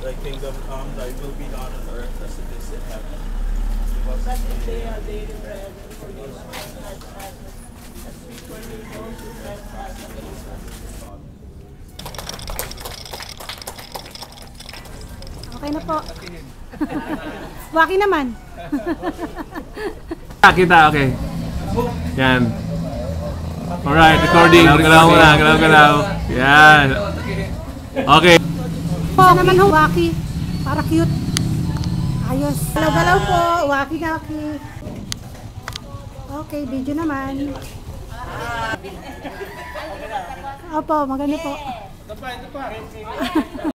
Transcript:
Thy kingdom come, thy will be done on earth as it is in heaven. But this day our daily bread, and forgive us our trespasses, as we forgive those who trespass against us. Okay na po. Waki naman. Kita, okay. Yan. Alright, recording. Galaw. Yan. Okay. Isa naman ho, waki. Para cute. Ayos. Galaw-galaw po. Waki-waki. Okay, video naman. Opo, maganda po. Ito pa.